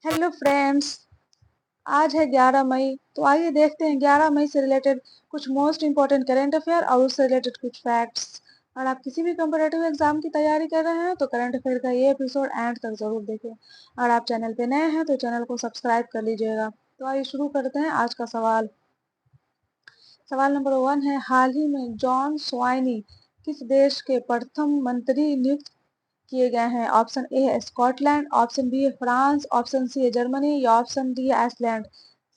Hello friends. आज है 11 मई। तो आइए देखते हैं 11 मई से रिलेटेड कुछ मोस्ट इंपॉर्टेंट करेंट अफेयर और उससे रिलेटेड कुछ फैक्ट्स। और आप किसी भी कम्पिटेटिव एग्जाम की तैयारी कर रहे हैं तो करंट अफेयर का ये एपिसोड एंड तक जरूर देखें। और आप चैनल पे नए हैं तो चैनल को सब्सक्राइब कर लीजिएगा। तो आइए शुरू करते हैं आज का सवाल। सवाल नंबर 1 है, हाल ही में जॉन स्वाइनी किस देश के प्रथम मंत्री नियुक्त किए गए हैं? ऑप्शन ए है स्कॉटलैंड, ऑप्शन बी है फ्रांस, ऑप्शन सी है जर्मनी या ऑप्शन डी है आइसलैंड।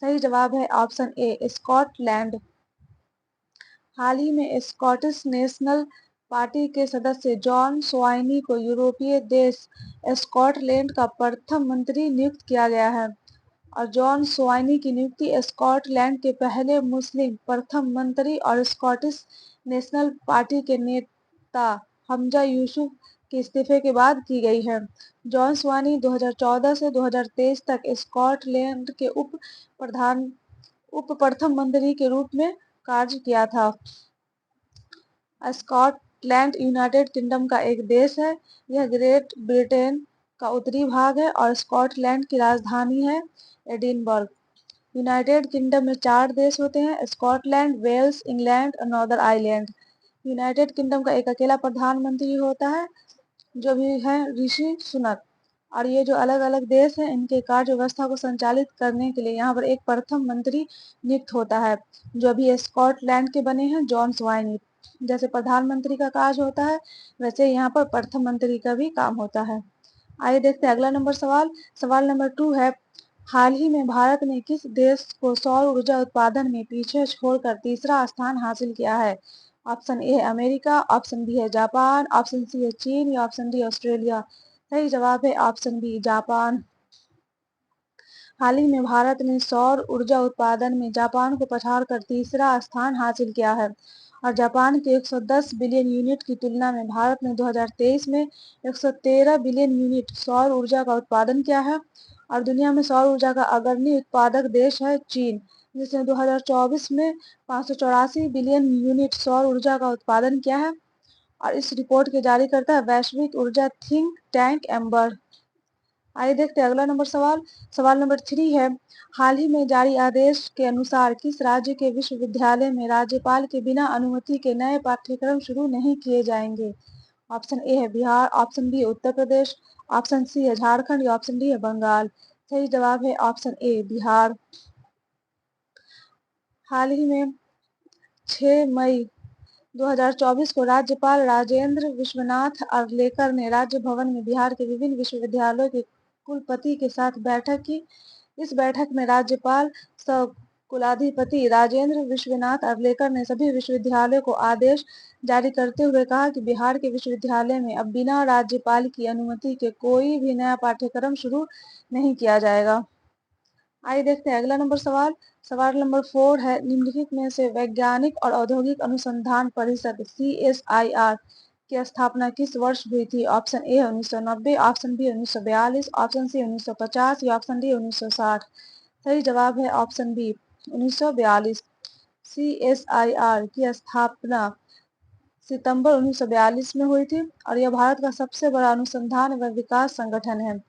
सही जवाब है ऑप्शन ए स्कॉटलैंड। हाल ही में स्कॉटिश नेशनल पार्टी के सदस्य जॉन स्वाइनी को यूरोपीय देश स्कॉटलैंड का प्रथम मंत्री नियुक्त किया गया है। और जॉन स्वाइनी की नियुक्ति स्कॉटलैंड के पहले मुस्लिम प्रथम मंत्री और स्कॉटिश नेशनल पार्टी के नेता हमजा यूसुफ के इस्तीफे के बाद की गई है। जॉन स्वाइनी 2014 से 2023 तक स्कॉटलैंड के उप प्रथम मंत्री के रूप में कार्य किया था। स्कॉटलैंड यूनाइटेड किंगडम का एक देश है। यह ग्रेट ब्रिटेन का उत्तरी भाग है और स्कॉटलैंड की राजधानी है एडिनबर्ग। यूनाइटेड किंगडम में 4 देश होते हैं, स्कॉटलैंड, वेल्स, इंग्लैंड और नॉर्दर्न आयरलैंड। यूनाइटेड किंगडम का एक अकेला प्रधानमंत्री होता है जो भी है ऋषि सुनक। और ये जो अलग अलग देश हैं इनके कार्य व्यवस्था को संचालित करने के लिए यहाँ पर एक प्रथम मंत्री नियुक्त होता है जो अभी स्कॉटलैंड के बने हैं जॉन स्वाइनी। जैसे प्रधानमंत्री का कार्य होता है वैसे यहाँ पर प्रथम मंत्री का भी काम होता है। आइए देखते हैं अगला नंबर सवाल। सवाल नंबर 2 है, हाल ही में भारत ने किस देश को सौर ऊर्जा उत्पादन में पीछे छोड़कर तीसरा स्थान हासिल किया है? ऑप्शन ए है अमेरिका, ऑप्शन बी है जापान, ऑप्शन सी है चीन या ऑप्शन डी ऑस्ट्रेलिया। सही जवाब है ऑप्शन बी जापान। हाल ही में भारत ने सौर ऊर्जा उत्पादन में जापान को पछाड़कर तीसरा स्थान हासिल किया है। और जापान के 110 बिलियन यूनिट की तुलना में भारत ने 2023 में 113 बिलियन यूनिट सौर ऊर्जा का उत्पादन किया है। और दुनिया में सौर ऊर्जा का अग्रणी उत्पादक देश है चीन, जिसने 2024 में 584 बिलियन यूनिट सौर ऊर्जा का उत्पादन किया है। और इस रिपोर्ट के जारी करता है वैश्विक ऊर्जा थिंक टैंक एम्बर। आइए देखते हैं अगला नंबर सवाल। सवाल नंबर 3 है, हाल ही में जारी आदेश के अनुसार किस राज्य के विश्वविद्यालय में राज्यपाल के बिना अनुमति के नए पाठ्यक्रम शुरू नहीं किए जाएंगे? ऑप्शन ए है Bihar, option B Uttar Pradesh, option C है झारखंड या ऑप्शन डी है बंगाल। सही जवाब है ऑप्शन ए बिहार। हाल ही में 6 मई 2024 को राज्यपाल राजेंद्र विश्वनाथ अर्लेकर ने राज्य भवन में बिहार के विभिन्न विश्वविद्यालयों के कुलपति के साथ बैठक की। इस बैठक में राज्यपाल सह कुलाधिपति राजेंद्र विश्वनाथ अर्लेकर ने सभी विश्वविद्यालयों को आदेश जारी करते हुए कहा कि बिहार के विश्वविद्यालय में अब बिना राज्यपाल की अनुमति के कोई भी नया पाठ्यक्रम शुरू नहीं किया जाएगा। आइए देखते हैं अगला नंबर सवाल। सवाल नंबर 4 है, निम्नलिखित में से वैज्ञानिक और औद्योगिक अनुसंधान परिषद CSIR की स्थापना किस वर्ष हुई थी? Option A 1990, option B 1942, option C 1950 या ऑप्शन डी 1960। सही जवाब है ऑप्शन बी 1942। CSIR की स्थापना सितंबर 1942 में हुई थी और यह भारत का सबसे बड़ा अनुसंधान एवं विकास संगठन है।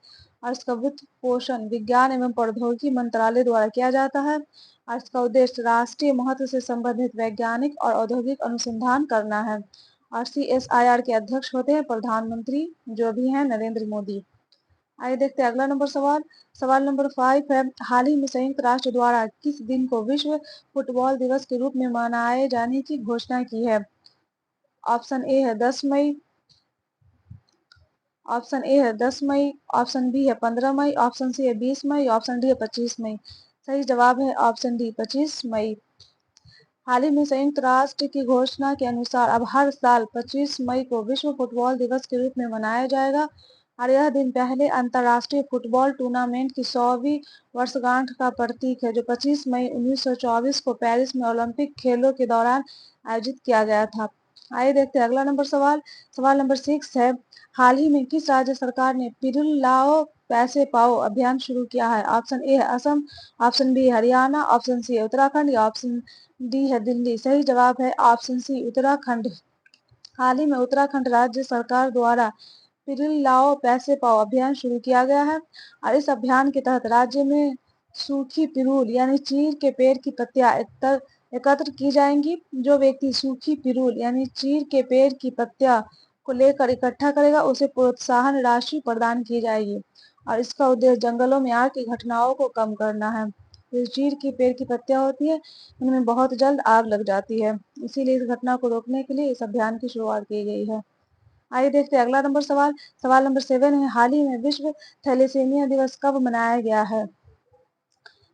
और इसका वित्त पोषण विज्ञान एवं प्रौद्योगिकी मंत्रालय द्वारा किया जाता है। और इसका उद्देश्य राष्ट्रीय महत्व से संबंधित वैज्ञानिक और औद्योगिक अनुसंधान करना है। और CSIR के अध्यक्ष होते हैं प्रधानमंत्री जो भी हैं नरेंद्र मोदी। आइए देखते हैं अगला नंबर सवाल। सवाल नंबर 5 है, हाल ही में संयुक्त राष्ट्र द्वारा किस दिन को विश्व फुटबॉल दिवस के रूप में मनाए जाने की घोषणा की है? ऑप्शन ए है 10 मई, ऑप्शन ए है 10 मई, ऑप्शन बी है 15 मई, ऑप्शन सी है 20 मई, ऑप्शन डी है 25 मई। सही जवाब है ऑप्शन डी 25 मई। हाल ही में संयुक्त राष्ट्र की घोषणा के अनुसार अब हर साल 25 मई को विश्व फुटबॉल दिवस के रूप में मनाया जाएगा। और यह दिन पहले अंतर्राष्ट्रीय फुटबॉल टूर्नामेंट की 100वीं वर्षगांठ का प्रतीक है जो 25 मई 1924 को पेरिस में ओलंपिक खेलों के दौरान आयोजित किया गया था। आइए देखते हैं अगला नंबर सवाल। सवाल नंबर 6 है, हाल ही में किस राज्य सरकार ने पिरुल लाओ पैसे पाओ अभियान शुरू किया है? ऑप्शन ए है Assam, option B Haryana, option C है उत्तराखंड या ऑप्शन डी है दिल्ली। सही जवाब है ऑप्शन सी उत्तराखंड। हाल ही में उत्तराखंड राज्य सरकार द्वारा पिरिल लाओ पैसे पाओ अभियान शुरू किया गया है और इस अभियान के तहत राज्य में सूखी पिरूल यानी चीड़ के पेड़ की पत्तियां एकत्र की जाएंगी। जो व्यक्ति सूखी पिरूल यानी चीड़ के पेड़ की पत्तियां को लेकर इकट्ठा करेगा उसे प्रोत्साहन राशि प्रदान की जाएगी और इसका उद्देश्य जंगलों में आग की घटनाओं को कम करना है। जो चीड़ की पेड़ की पत्तियां होती है इनमें बहुत जल्द आग लग जाती है, इसीलिए इस घटना को रोकने के लिए इस अभियान की शुरुआत की गई है। आइए देखते हैं अगला नंबर सवाल। सवाल नंबर 7 है, हाल ही में विश्व थैलेसीमिया दिवस कब मनाया गया है?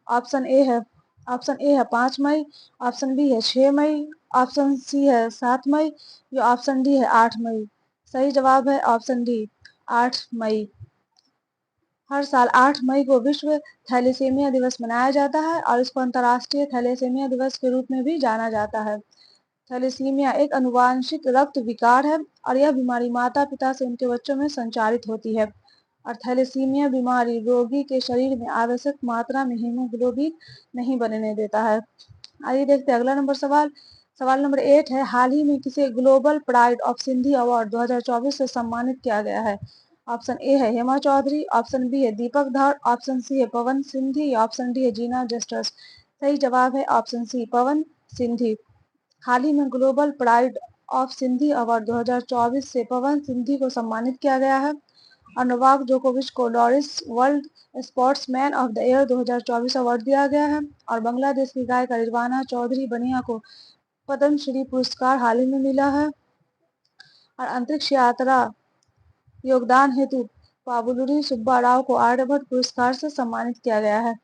ऑप्शन ए है 5 मई, ऑप्शन बी है 6 मई, ऑप्शन सी है 7 मई या ऑप्शन डी है 8 मई। सही जवाब है ऑप्शन डी 8 मई। हर साल 8 मई को विश्व थैलेसीमिया दिवस मनाया जाता है और इसको अंतर्राष्ट्रीय थैलेसीमिया दिवस के रूप में भी जाना जाता है। थैलेसीमिया एक आनुवांशिक रक्त विकार है और यह बीमारी माता पिता से उनके बच्चों में संचारित होती है और थैलेसीमिया बीमारी रोगी के शरीर में आवश्यक मात्रा में हीमोग्लोबिन नहीं बनने देता है। आइए देखते हैं अगला नंबर सवाल। सवाल नंबर 8 है, हाल ही में किसे global pride of Sindhi award 2024 से सम्मानित किया गया है? ऑप्शन ए है हेमा चौधरी, ऑप्शन बी है दीपक धर, ऑप्शन सी है पवन सिंधी, ऑप्शन डी है जीना जस्टस। सही जवाब है ऑप्शन सी पवन सिंधी। हाल ही में global pride of Sindhi award 2024 से पवन सिंधी को सम्मानित किया गया है और नोवाक जोकोविच को Laureus world sportsman of the year 2024 award दिया गया है और बांग्लादेश की गायिका रिजवाना चौधरी बनिया को पद्म श्री पुरस्कार हाल ही में मिला है और अंतरिक्ष यात्रा योगदान हेतु पाबुलुरी सुब्बा राव को आर्यभट्ट पुरस्कार से सम्मानित किया गया है।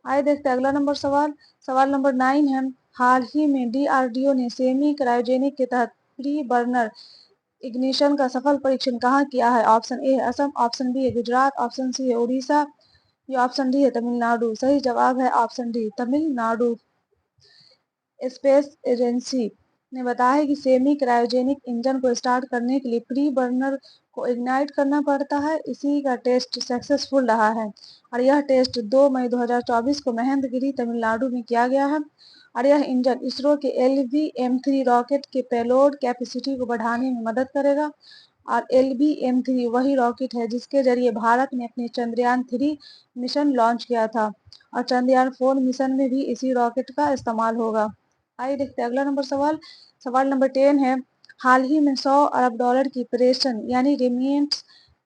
आइए देखते हैं अगला नंबर सवाल। सवाल नंबर 9 है, हाल ही में डीआरडीओ ने सेमी क्रायोजेनिक के तहत प्री बर्नर इग्निशन का सफल परीक्षण कहाँ किया है? ऑप्शन ए है असम, ऑप्शन बी है गुजरात, ऑप्शन सी है उड़ीसा या ऑप्शन डी है तमिलनाडु। सही जवाब है option D Tamil Nadu. Space agency ने बताया है कि सेमी क्रायोजेनिक इंजन को स्टार्ट करने के लिए प्री बर्नर को इग्नाइट करना पड़ता है। इसी का टेस्ट सक्सेसफुल रहा है और यह टेस्ट 2 मई 2024 को महेंद्रगिरी तमिलनाडु में किया गया है और यह इंजन इसरो के LV-M3 रॉकेट के पेलोड कैपेसिटी को बढ़ाने में मदद करेगा और LV-M3 वही रॉकेट है जिसके जरिए भारत ने अपने चंद्रयान 3 मिशन लॉन्च किया था और चंद्रयान 4 मिशन में भी इसी रॉकेट का इस्तेमाल होगा। आइए देखते हैं अगला नंबर सवाल। सवाल नंबर 10 है, हाल ही में 100 अरब डॉलर की प्रेषण यानी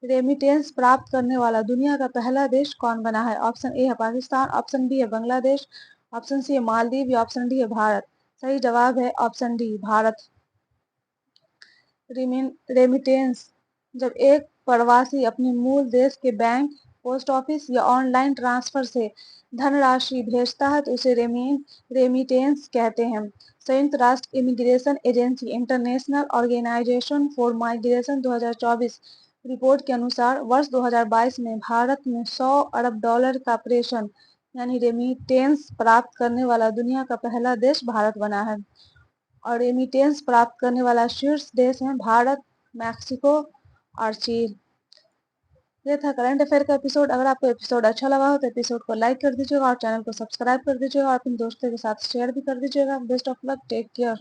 रेमिटेंस प्राप्त करने वाला दुनिया का पहला देश कौन बना है? ऑप्शन ए है पाकिस्तान, ऑप्शन बी है बांग्लादेश, ऑप्शन सी है मालदीव या ऑप्शन डी है भारत। सही जवाब है ऑप्शन डी भारत। रेमिटेंस जब एक प्रवासी अपने मूल देश के बैंक, पोस्ट ऑफिस या ऑनलाइन ट्रांसफर से धनराशि भेजता है तो उसे रेमिटेंस कहते हैं। संयुक्त राष्ट्र immigration agency International Organization for Migration 2024 report के अनुसार वर्ष 2022 में भारत में 100 अरब डॉलर का प्रेषण यानी रेमिटेंस प्राप्त करने वाला दुनिया का पहला देश भारत बना है और रेमिटेंस प्राप्त करने वाला शीर्ष देश है भारत, मैक्सिको और चीन। ये था करंट अफेयर का एपिसोड। अगर आपको एपिसोड अच्छा लगा हो तो एपिसोड को लाइक कर दीजिएगा और चैनल को सब्सक्राइब कर दीजिएगा और अपने दोस्तों के साथ शेयर भी कर दीजिएगा। Best of luck, take care.